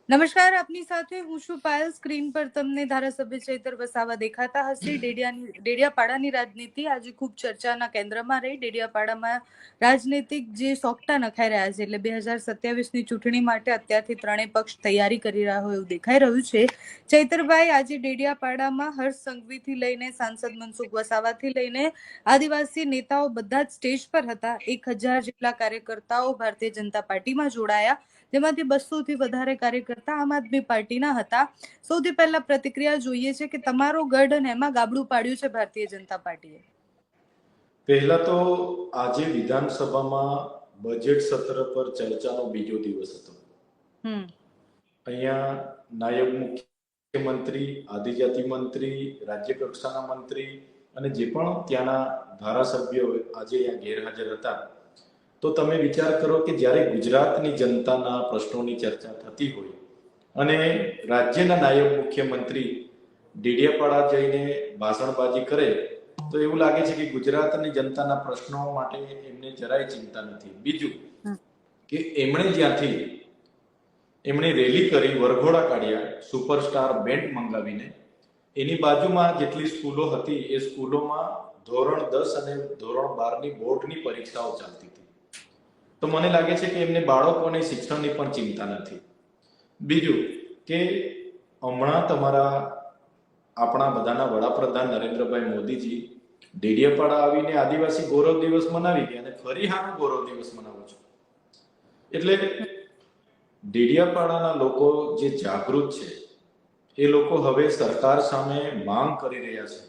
નમસ્કાર, આપની સાથે હું છું પાયલ. સ્ક્રીન પર તમને ધારાસભ્ય ચૈતર વસાવા દેખાતા હશે. ડેડિયાપાડાની રાજનીતિ આજે ખૂબ ચર્ચાના કેન્દ્રમાં રહી. ડેડિયાપાડામાં રાજનીતિક જે સોગટા નખાઈ રહ્યા છે, એટલે 2027ની ચૂંટણી માટે અત્યારથી ત્રણેય પક્ષ તૈયારી કરી રહ્યા હોય એવું દેખાઈ રહ્યું છે. ચૈતરભાઈ, આજે ડેડિયાપાડામાં હર્ષ સંઘવીથી લઈને સાંસદ મનસુખ વસાવાથી લઈને આદિવાસી નેતાઓ બધા જ સ્ટેજ પર હતા. 1000 જેટલા કાર્યકર્તાઓ ભારતીય જનતા પાર્ટીમાં જોડાયા, જેમાંથી 200થી વધારે કાર્યકર્તા આમ આદમી પાર્ટીના હતા. સૌથી પહેલા પ્રતિક્રિયા જોઈએ છે કે તમારો ગઢ અને એમાં ગાબડું પાડ્યું છે ભારતીય જનતા પાર્ટીએ. પહેલા તો આજે વિધાનસભામાં બજેટ સત્ર પર ચર્ચાનો બીજો દિવસ હતો. અહીંયા નાયબ મુખ્યમંત્રી, આદિજાતિ મંત્રી, રાજ્ય કક્ષાના મંત્રી અને જે પણ ત્યાંના ધારાસભ્યો આજે અહીંયા ગેરહાજર હતા. તો તમે વિચાર કરો કે જ્યારે ગુજરાતની જનતાના પ્રશ્નોની ચર્ચા થતી હોય અને રાજ્યના નાયબ મુખ્યમંત્રી ડેડિયાપાડા જઈને ભાષણબાજી કરે તો એવું લાગે છે કે ગુજરાતની જનતાના પ્રશ્નો માટે એમને જરાય ચિંતા નથી. બીજું કે એમણે રેલી કરી, વરઘોડા કાઢ્યા, સુપરસ્ટાર બેન્ડ મંગાવીને. એની બાજુમાં જેટલી સ્કૂલો હતી એ સ્કૂલોમાં ધોરણ 10 અને ધોરણ 12ની બોર્ડની પરીક્ષાઓ ચાલતી હતી. તો મને લાગે છે કે એમને બાળકોને શિક્ષણની પણ ચિંતા નથી. બીજું કે હમણાં આપણા બધાના વડાપ્રધાન નરેન્દ્રભાઈ મોદીજી ડેડિયાપાડા આવીને આદિવાસી ગૌરવ દિવસ મનાવી ગયા અને ફરી હાનો ગૌરવ દિવસ મનાવો છો. એટલે ડેડિયાપાડાના લોકો જે જાગૃત છે એ લોકો હવે સરકાર સામે માંગ કરી રહ્યા છે.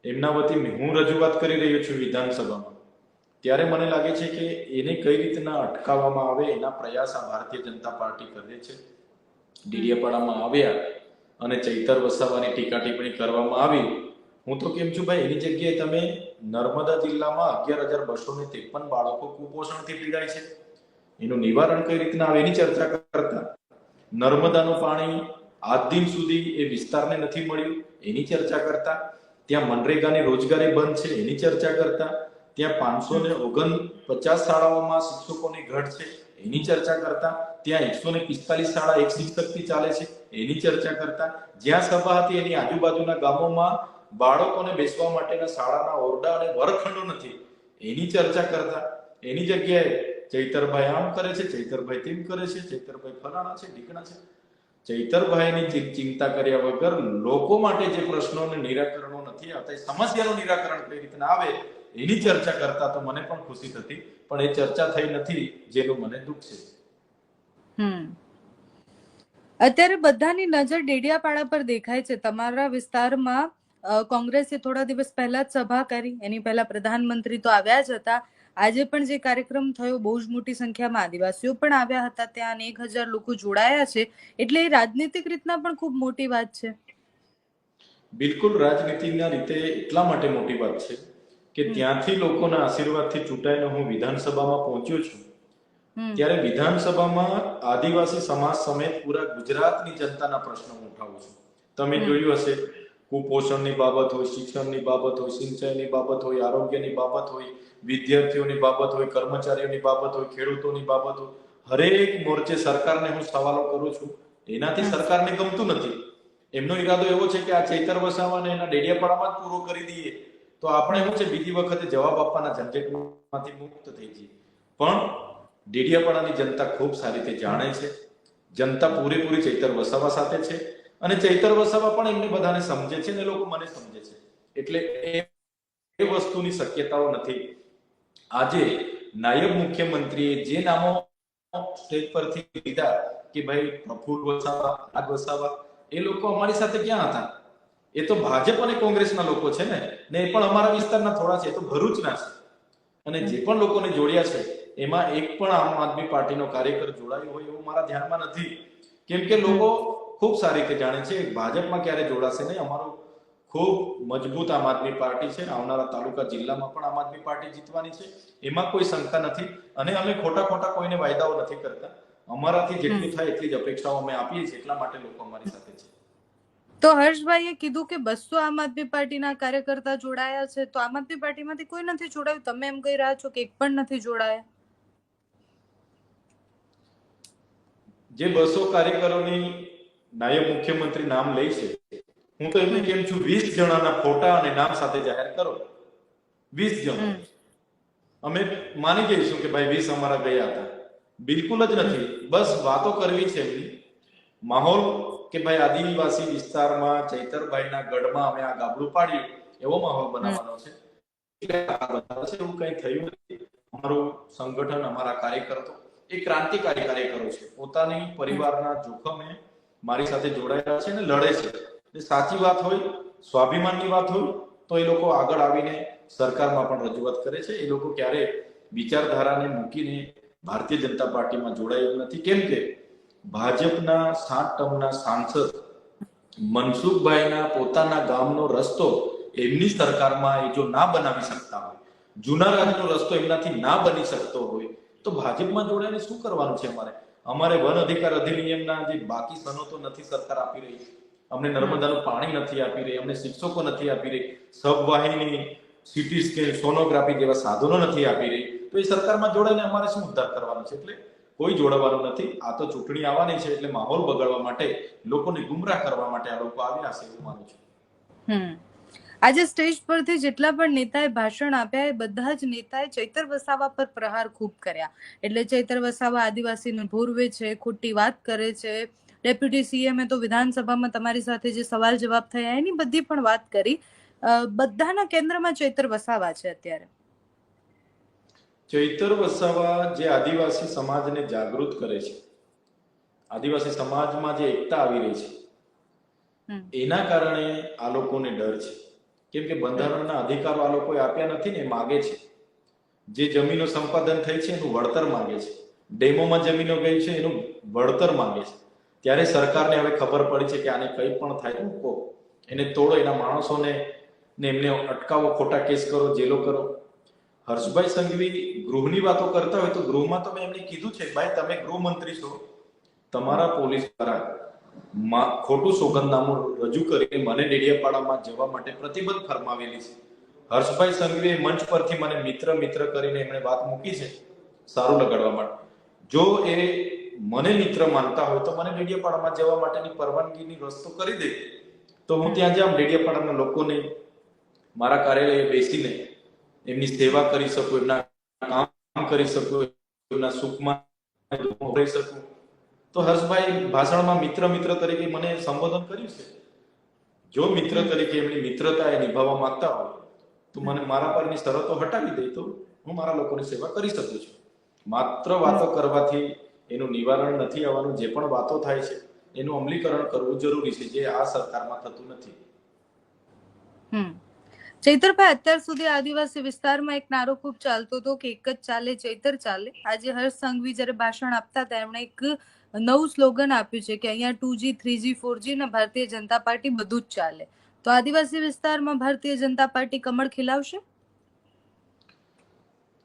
એમના વતી હું રજૂઆત કરી રહ્યો છું વિધાનસભામાં. ત્યારે મને લાગે છે કે એને કઈ રીતના અટકાવવામાં આવે એના પ્રયાસ આ ભારતીય જનતા પાર્ટી કરે છે. ડેડિયાપાડામાં આવ્યા અને ચૈતર વસાવાની ટીકા ટિપ્પણી કરવામાં આવી. હું તો કેમ છું ભાઈ, એની જગ્યાએ તમે નર્મદા જિલ્લામાં 11,253 બાળકો કુપોષણથી પીડાય છે, એનું નિવારણ કઈ રીતના આવે એની ચર્ચા કરતા. નર્મદાનું પાણી આજ દિન સુધી એ વિસ્તારને નથી મળ્યું એની ચર્ચા કરતા. ત્યાં મનરેગાની રોજગારી બંધ છે એની ચર્ચા કરતા. ત્યાં 549 શાળાઓમાં શિક્ષકોની ઘટ છે એની ચર્ચા કરતા. ત્યાં 145 શાળા એક શિક્ષકથી ચાલે છે એની ચર્ચા કરતા. જ્યાં સભા હતી એની આજુબાજુના ગામોમાં બાળકોને બેસવા માટેના શાળાના ઓરડા અને વર્ગખંડો નથી એની ચર્ચા કરતા. એની જગ્યાએ ચૈતરભાઈ આમ કરે છે, ચૈતરભાઈ તેમ કરે છે, ચૈતરભાઈ ફલાણા છે, ઢીકણા છે. ચૈતરભાઈની ચિંતા કર્યા વગર લોકો માટે જે પ્રશ્નોને નિરાકરણો નથી આવતા, સમસ્યાનું નિરાકરણ કઈ રીતના આવે એની ચર્ચા કરતા તો મને પણ ખુશી થતી. પણ એ ચર્ચા થઈ નથી, જેનું મને દુઃખ છે. અત્યારે બધાની નજર ડેડિયાપાડા પર દેખાય છે. તમારા વિસ્તારમાં કોંગ્રેસે થોડા દિવસ પહેલા જ સભા કરી, એની પહેલા પ્રધાનમંત્રી તો આવ્યા જ હતા. આજે પણ જે કાર્યક્રમ થયો બહુ જ મોટી સંખ્યામાં આદિવાસીઓ પણ આવ્યા હતા ત્યાં, 1000 લોકો જોડાયા છે, એટલે એ રાજનીતિક રીતના પણ ખૂબ મોટી વાત છે. બિલકુલ રાજનીતિના રીતે એટલા માટે મોટી વાત છે કે ત્યાંથી લોકોના આશીર્વાદથી ચૂંટાઈને હું વિધાનસભામાં પહોંચ્યો છું. ત્યારે વિધાનસભામાં આદિવાસી સમાજ સમેત પૂરા ગુજરાતની જનતાના પ્રશ્નો ઉઠાવું છું. તમે જોયું હશે, કુપોષણની બાબત હોય, શિક્ષણની બાબત હોય, સિંચાઈની બાબત હોય, આરોગ્યની બાબત હોય, વિદ્યાર્થીઓની બાબત હોય, કર્મચારીઓની બાબત હોય, ખેડૂતોની બાબત હોય, હરેક મોરચે સરકારને હું સવાલો કરું છું. એનાથી સરકારને ગમતું નથી. એમનો ઈરાદો એવો છે કે આ ચૈતર વસાવાને એના ડેડિયાપાડામાં જ પૂરો કરી દઈએ તો આપણે શું છે બીજી વખતે જવાબ આપવાના ઝંઝટમાંથી મુક્ત થઈ જઈએ. પણ ડેડિયાપાડાની જનતા ખૂબ સારી રીતે જાણે છે. જનતા પૂરેપૂરી ચૈતર વસાવા સાથે છે અને ચૈતર વસાવા પણ એમને બધાને સમજે છે અને લોકો મને સમજે છે. એટલે એ વસ્તુની શક્યતાઓ નથી. આજે નાયબ મુખ્યમંત્રીએ જે નામો સ્ટેજ પરથી લીધા કે ભાઈ પ્રફુલ્લ વસાવા, રાજ વસાવા, એ લોકો અમારી સાથે ક્યાં હતા? એ તો ભાજપ અને કોંગ્રેસના લોકો છે ને એ પણ અમારા વિસ્તારના થોડા છે, એ તો ભરૂચના છે. અને જે પણ લોકોને જોડ્યા છે એમાં એક પણ આમ આદમી પાર્ટીનો કાર્યકર જોડાયો હોય એવું મારા ધ્યાનમાં નથી. કેમ કે લોકો ખૂબ સારી રીતે જાણે છે ભાજપમાં ક્યારે જોડાશે નહીં. અમારું ખૂબ મજબૂત આમ આદમી પાર્ટી છે. આવનારા તાલુકા જિલ્લામાં પણ આમ આદમી પાર્ટી જીતવાની છે, એમાં કોઈ શંકા નથી. અને અમે ખોટા કોઈને વાયદાઓ નથી કરતા. અમારાથી જેટલું થાય એટલી જ અપેક્ષાઓ અમે આપીએ છીએ, એટલા માટે લોકો અમારી સાથે છે. તો હર્ષભાઈએ કીધું કે 200 આમ આદમી પાર્ટીના કાર્યકર્તા જોડાયા છે, તો આમ આદમી પાર્ટીમાંથી કોઈ નથી જોડાયું. તમે એમ કહી રહ્યા છો કે એક પણ નથી જોડાયા. જે 200 કાર્યકરોની નાયબ મુખ્યમંત્રી નામ લે છે, હું તો એમને કેમ છું 20 જણાના ફોટા અને નામ સાથે જાહેર કરો. 20 જણ અમે માની જઈશું કે ભાઈ 20 અમારા ગયા હતા. બિલકુલ જ નથી. બસ વાતો કરવી છે એમની. માહોલ કે ભાઈ આદિવાસી વિસ્તારમાં ચૈતરભાઈના ગઢમાં અમે આ ગાબડું પાડ્યું એવો માહોલ બનાવવાનો છે. એવું કઈ થયું નથી. અમારું સંગઠન, અમારા કાર્યકરો એ ક્રાંતિકારી કાર્યકરો છે. પોતાની પરિવારના જોખમે મારી સાથે જોડાયેલા છે અને લડે છે. એ સાચી વાત હોય, સ્વાભિમાનની વાત હોય તો એ લોકો આગળ આવીને સરકારમાં પણ રજૂઆત કરે છે. એ લોકો ક્યારે વિચારધારાને મૂકીને ભારતીય જનતા પાર્ટીમાં જોડાયેલું નથી. કેમ કે ભાજપના 7 ટર્મના સાંસદ મનસુખભાઈના પોતાના ગામનો રસ્તો એમની સરકારમાં એ જો ના બનાવી શકતા હોય, જૂના રાજનો રસ્તો એમનાથી ના બની શકતો હોય, તો ભાજપમાં જોડાઈને શું કરવાનું છે અમારે વન અધિકાર અધિનિયમના જે બાકી સનતો નથી સરકાર આપી રહી, અમને નર્મદાનું પાણી નથી આપી રહી, અમને શિક્ષકો નથી આપી રહી, સબવાહિની, સીટી સ્કેન, સોનોગ્રાફી જેવા સાધનો નથી આપી રહી, તો એ સરકારમાં જોડાઈને અમારે શું ઉદ્ધાર કરવાનો છે? એટલે કોઈ જોડાવાનું નથી. આ તો ચૂંટણી આવવાની છે એટલે માહોલ બગાડવા માટે, લોકોને ગુમરાહ કરવા માટે આ લોકો આવ્યા છે એવું માનું છું. આજે સ્ટેજ પરથી જેટલા પણ નેતાએ ભાષણ આપ્યા એ બધા જ નેતાએ ચૈતર વસાવા પર પ્રહાર ખૂબ કર્યા. એટલે ચૈતર વસાવા આદિવાસીને ભોરવે છે, ખોટી વાત કરે છે. ડેપ્યુટી સીએમએ તો વિધાનસભામાં તમારી સાથે જે સવાલ જવાબ થયા એની બધી પણ વાત કરી. બધાના કેન્દ્રમાં ચૈતર વસાવા છે અત્યારે. ચૈતર વસાવા જે આદિવાસી સમાજને જાગૃત કરે છે, આદિવાસી સમાજમાં જે એકતા આવી રહી છે, એના કારણે આ લોકોને ડર છે. કેમ કે બંધારણના અધિકારો આ લોકોએ આપ્યા નથી ને, એ માગે છે. જે જમીનો સંપાદન થઈ છે એનું વળતર માંગે છે. ડેમોમાં જમીનો ગઈ છે એનું વળતર માંગે છે. ત્યારે સરકારને હવે ખબર પડી છે કે આને કંઈ પણ થાય મૂકો, એને તોડો, એના માણસોને એમને અટકાવો, ખોટા કેસ કરો, જેલો કરો. હર્ષભાઈ સંઘવી ગૃહની વાતો કરતા હોય તો ગૃહમાં તો મેં એમને કીધું છે, ભાઈ તમે ગૃહમંત્રી છો, તમારા પોલીસ દ્વારા ખોટું સોગંદનામું રજૂ કરીને મને ડેડિયાપાડામાં જવા માટે પ્રતિબંધ ફરમાવેલી છે. હર્ષભાઈ સંઘવીએ મંચ પરથી મને મિત્ર કરીને એમણે વાત મૂકી છે સારું લગાડવા માટે. જો એ મને મિત્ર માનતા હોય તો મને ડેડિયાપાડામાં જવા માટેની પરવાનગીની રસ્તો કરી દે, તો હું ત્યાં જામ, ડેડિયાપાડાના લોકોને મારા કાર્યાલયે બેસીને એમની સેવા કરી શકું, એમના કામ કરી શકું, એમના સુખમાં રહી શકું. તો હર્ષભાઈ ભાષણમાં મિત્ર તરીકે મને સંબોધન કર્યું છે. જો મિત્ર તરીકે એમની મિત્રતા એ નિભાવવા માંગતા હોય તો મને મારા પરની શરતો હટાવી દે તો હું મારા લોકોની સેવા કરી શકું છું. માત્ર વાતો કરવાથી એનું નિવારણ નથી આવવાનું. જે પણ વાતો થાય છે એનું અમલીકરણ કરવું જરૂરી છે, જે આ સરકારમાં થતું નથી. ચૈતરભાઈ, અત્યાર સુધી આદિવાસી વિસ્તારમાં એક નારો ખૂબ ચાલતો હતો કે એક જ ચાલે ચૈતર ચાલે. આજે હર્ષ સંઘવી જ્યારે ભાષણ આપતા હતા એમણે એક નવું સ્લોગન આપ્યું છે કે અહીંયા 2G 3G 4G ને ભારતીય જનતા પાર્ટી બધું જ ચાલે. તો આદિવાસી વિસ્તારમાં ભારતીય જનતા પાર્ટી કમળ ખીલાવશે?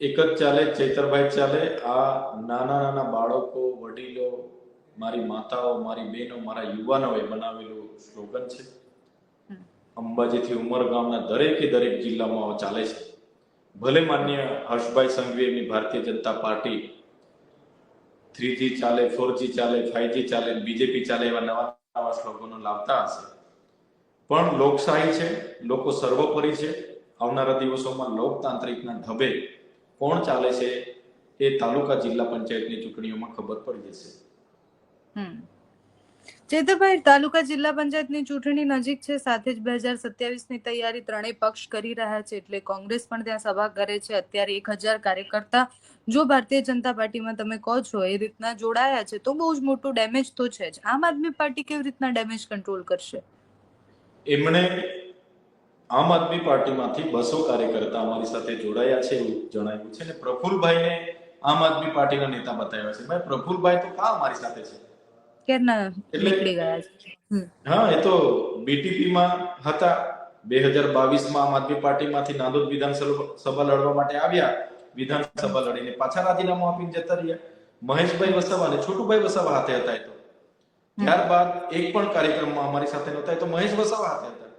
એક જ ચાલે ચૈતરભાઈ ચાલે. આ નાના બાળકો, વડીલો, મારી માતાઓ, મારી બહેનો, મારા યુવાનોએ બનાવેલું સ્લોગન છે. અંબાજીથી ઉમરગામના દરેક જિલ્લામાં ચાલે છે. ભલે માન્ય હર્ષભાઈ સંઘવીની ભારતીય જનતા પાર્ટી 3G ચાલે, 4G ચાલે, 5G ચાલે, બીજેપી ચાલે એવા નવા સ્લોગનો લાવતા હશે, પણ લોકશાહી છે, લોકો સર્વોપરી છે. આવનારા દિવસોમાં લોકતાંત્રિકના ઢબે કોણ ચાલે છે એ તાલુકા જિલ્લા પંચાયતની ચૂંટણીઓમાં ખબર પડી જશે. ચૈતરભાઈ, તાલુકા જિલ્લા પંચાયતની ચૂંટણી નજીક છે, સાથે જ 2027ની તૈયારી ત્રણેય પક્ષ કરી રહ્યા છે. એટલે કોંગ્રેસ પણ ત્યાં સભા કરે છે. અત્યારે 1000 કાર્યકર્તા જો ભારતીય જનતા પાર્ટીમાં તમે કહો છો એ રીતના જોડાયા છે તો બહુ જ મોટું ડેમેજ તો છે જ. આમ આદમી પાર્ટી કેવી રીતના ડેમેજ કંટ્રોલ કરશે? એમણે આમ આદમી પાર્ટીમાંથી 200 કાર્યકર્તા અમારી સાથે જોડાયા છે એવું જણાવ્યું છે, અને પ્રફુલભાઈને આમ આદમી પાર્ટીના નેતા બતાવ્યા છે. ભાઈ, પ્રફુલભાઈ તો કા અમારી સાથે છે? કેરના નીકળી ગયા છે? હા, એ તો બીટીપીમાં હતા. 2022માં આમ આદમી પાર્ટીમાંથી નાંદોદ વિધાનસભા લડવા માટે આવ્યા. વિધાનસભા લડીને પાછા રાજીનામું આપીને જતા રહ્યા. મહેશભાઈ વસાવા અને છોટુભાઈ વસાવા હાથે હતા. એ તો ત્યારબાદ એક પણ કાર્યક્રમમાં અમારી સાથે નહોતા. એ તો મહેશ વસાવા હાથે હતા.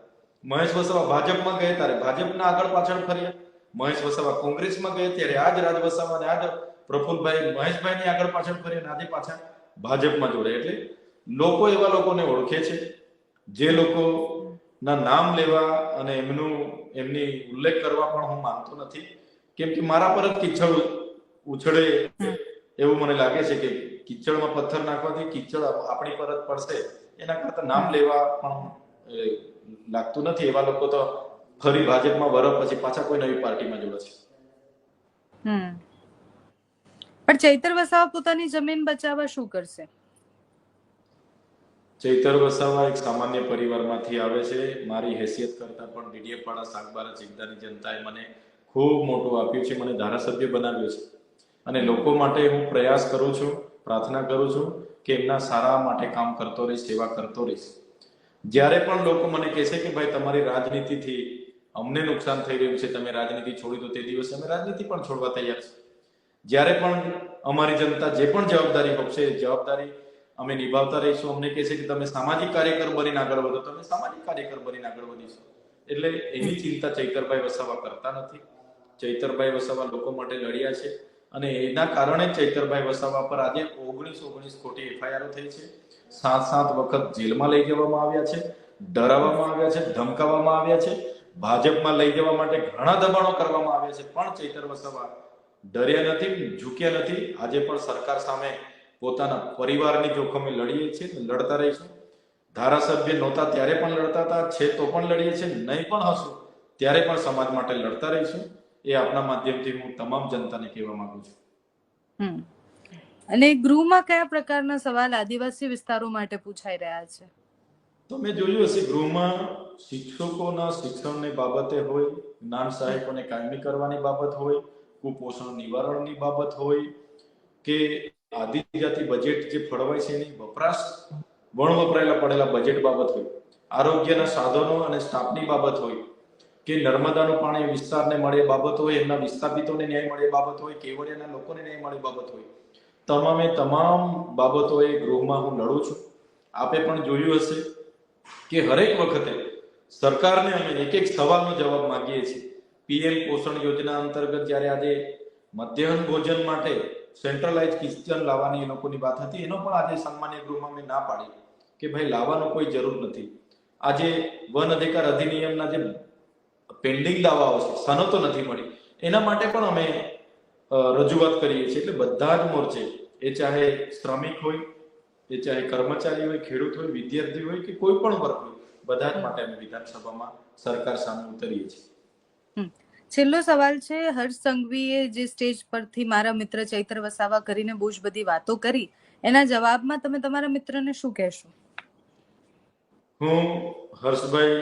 મહેશ વસાવા ભાજપમાં ગયા ત્યારે ભાજપના આગળ પાછળ ફર્યા. મહેશ વસાવા કોંગ્રેસમાં ગયા ત્યારે આજ રાજ વસાવા અને આજ પ્રફુલભાઈ મહેશભાઈની આગળ પાછળ ફર્યા. આજે પાછા ભાજપમાં જોડાયા. એટલે લોકો એવા લોકોને ઓળખે છે જે લોકોના નામ લેવા અને એમની ઉલ્લેખ કરવા પણ હું માંગતો નથી, કેમ કે મારા પર જ કિચડ ઉછળે એવું મને લાગે છે કે કિચડમાં પથ્થર નાખવાથી કિચડ આપણી પર જ પડશે, એના કરતા નામ લેવા પણ લાગતું નથી. એવા લોકો તો ફરી ભાજપમાં વર્ષ પછી પાછા કોઈ નવી પાર્ટીમાં જોડે છે. પણ ચૈતર વસાવા પોતાની જમીન બચાવવા શું કરશે? ચૈતર વસાવા એક સામાન્ય પરિવારમાંથી આવે છે. મારી હેસિયત કરતા પણ ડેડિયાપાડા સાગબારા ચિંતાની જનતાએ મને ખૂબ મોટું આપ્યું છે, મને ધારાસભ્ય બનાવ્યો છે, અને લોકો માટે હું પ્રયાસ કરું છું, પ્રાર્થના કરું છું કે એમના સારા માટે કામ કરતો રહીશ, સેવા કરતો રહીશ. જ્યારે પણ લોકો મને કહે છે કે ભાઈ તમારી રાજનીતિથી અમને નુકસાન થઈ રહ્યું છે, તમે રાજનીતિ છોડી દો, તે દિવસે અમે રાજનીતિ પણ છોડવા તૈયાર છે. જ્યારે પણ અમારી જનતા જે પણ જવાબદારી આપશે એ જવાબદારી અમે નિભાવતા રહીશું. અમને કહે છે કે તમે સામાજિક કાર્યકર બનીને આગળ વધો, તમે સામાજિક કાર્યકર બનીને આગળ વધીશું. એટલે એની ચિંતા ચૈતરભાઈ વસાવા કરતા નથી. ચૈતરભાઈ વસાવા લોકો માટે લડ્યા છે, અને એના કારણે ચૈતરભાઈ વસાવા પર આજે 19 ખોટી એફઆઈઆર થઈ છે. 7 વખત જેલમાં લઈ જવામાં આવ્યા છે, ડરાવવામાં આવ્યા છે, ધમકાવવામાં આવ્યા છે, ભાજપમાં લઈ જવા માટે ઘણા દબાણો કરવામાં આવ્યા છે, પણ ચૈતર વસાવા ડર્યા નથી, ઝૂક્યા નથી. આજે પણ સરકાર સામે પોતાના પરિવારની જોખમે લડીએ છીએ, લડતા રહીશું. ધારાસભ્ય નહોતા ત્યારે પણ લડતા હતા, છે તો પણ લડીએ છીએ, નહીં પણ હશું ત્યારે પણ સમાજ માટે લડતા રહીશું. એ આપના માધ્યમથી હું તમામ જનતાને કહેવા માંગુ છું. અને ગૃહમાં કયા પ્રકારના સવાલ આદિવાસી વિસ્તારો માટે પૂછાઈ રહ્યા છે? તમે જોયું હશે, ગૃહમાં શિક્ષકોના શિક્ષણની બાબતે હોય, જ્ઞાન સહાયકોને કાયમી કરવાની બાબત હોય, કુપોષણ નિવારણની બાબત હોય, કે આદિજાતિ બજેટ જે ફળવાય છે એની વપરાશ વપરાયેલા પડેલા બજેટ બાબત હોય, આરોગ્યના સાધનો અને સ્ટાફની બાબત હોય, કે નર્મદાનું પાણી વિસ્તારને મળે બાબત હોય, એમના વિસ્થાપિતોને ન્યાય મળે બાબત હોય, કેવડિયાના લોકોને ન્યાય મળે બાબત હોય, તમામ બાબતોએ ગૃહમાં હું લડું છું. આપે પણ જોયું હશે કે હરેક વખતે સરકારને અમે એક સવાલનો જવાબ માંગીએ છીએ. પીએમ પોષણ યોજના અંતર્ગત જ્યારે આજે મધ્યાહન ભોજન માટે સેન્ટ્રલાઇઝ કિચન લાવવાની એ લોકોની વાત હતી, એનો પણ આજે સામાન્ય ગૃહમાં મેં ના પાડી કે ભાઈ લાવવાનો કોઈ જરૂર નથી. આજે વન અધિકાર અધિનિયમના જે પેન્ડિંગ દાવાઓ છે, સનતો નથી મળી, એના માટે પણ અમે રજૂઆત કરીએ છીએ. એટલે બધા જ મોરચે, એ ચાહે શ્રમિક હોય, એ ચાહે કર્મચારી હોય, ખેડૂત હોય, વિદ્યાર્થી હોય, કે કોઈ પણ વર્ગ હોય, બધા જ માટે અમે વિધાનસભામાં સરકાર સામે ઉતરીએ છીએ. છેલ્લો સવાલ છે, હર્ષ સંઘવીએ જે સ્ટેજ પરથી મારા મિત્ર ચૈતર વસાવા કરીને બહુ જ બધી વાતો કરી, એના જવાબમાં તમે તમારા મિત્રને શું કહેશો? હું હર્ષભાઈ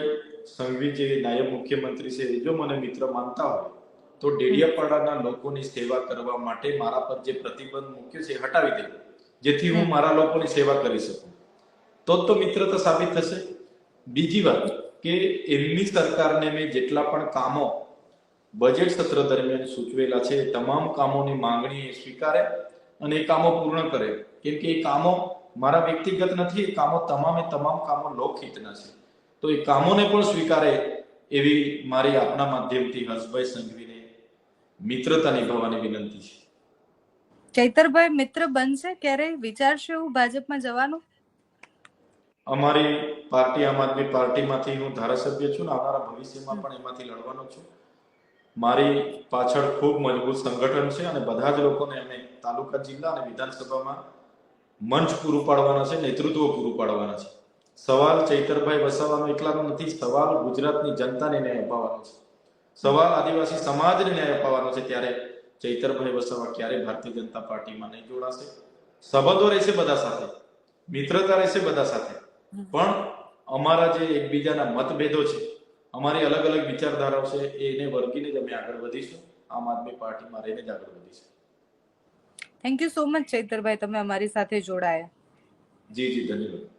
સંઘવી જે નાયબ મુખ્યમંત્રી છે, જો મને મિત્ર માનતા હોય તો ડેડિયાપાડાના લોકોની સેવા કરવા માટે મારા પર જે પ્રતિબંધ મૂક્યો છે હટાવી દે, જેથી હું મારા લોકોની સેવા કરી શકું, તો મિત્રતા સાબિત થશે. બીજી વાત કે એમની સરકારને મેં જેટલા પણ કામો બજેટ સત્ર દરમિયાન સૂચવેલા છે, તમામ કામોની માંગણી સ્વીકારે અને એ કામો પૂર્ણ કરે, કેમ કે એ કામો મારા વ્યક્તિગત નથી, એ કામો તમામ કામો લોકહિતના છે. તો એ કામોને પણ સ્વીકારે એવી મારી આપના માધ્યમથી હર્ષભાઈ સંઘવીને મિત્રતા નિભાવવાની વિનંતી છે. ચૈતરભાઈ મિત્ર બનશે ક્યારે? વિચારશે એવું ભાજપમાં જવાનું? અમારી પાર્ટી આમ આદમી પાર્ટીમાંથી હું ધારાસભ્ય છું, આવનારા ભવિષ્યમાં પણ એમાંથી લડવાનો છું. મારી પાછળ ખૂબ મજબૂત સંગઠન છે, અને બધા જ લોકોને અમે તાલુકા, જિલ્લા અને વિધાનસભામાં મંચ પૂરું પાડવાના છે, નેતૃત્વ પૂરું પાડવાના છે. સવાલ ચૈતરભાઈ વસાવાનો એકલાનો નથી, સવાલ ગુજરાતની જનતાને ન્યાય અપાવવાનો છે, સવાલ આદિવાસી સમાજને ન્યાય અપાવવાનો છે. ત્યારે ચૈતરભાઈ વસાવા ક્યારે ભારતીય જનતા પાર્ટીમાં નહીં જોડાશે. સંબંધો રહેશે બધા સાથે, મિત્રતા રહેશે બધા સાથે, પણ અમારા જે એકબીજાના મતભેદો છે, અમારી અલગ અલગ વિચારધારાઓ છે, એને વર્ગીને જ અમે આગળ વધીશું. આમ આદમી પાર્ટીમાં રહીને જ આગળ વધીશું. Thank you so much Chaitarbhai, તમે અમારી સાથે જોડાયા. જી ધન્યવાદ.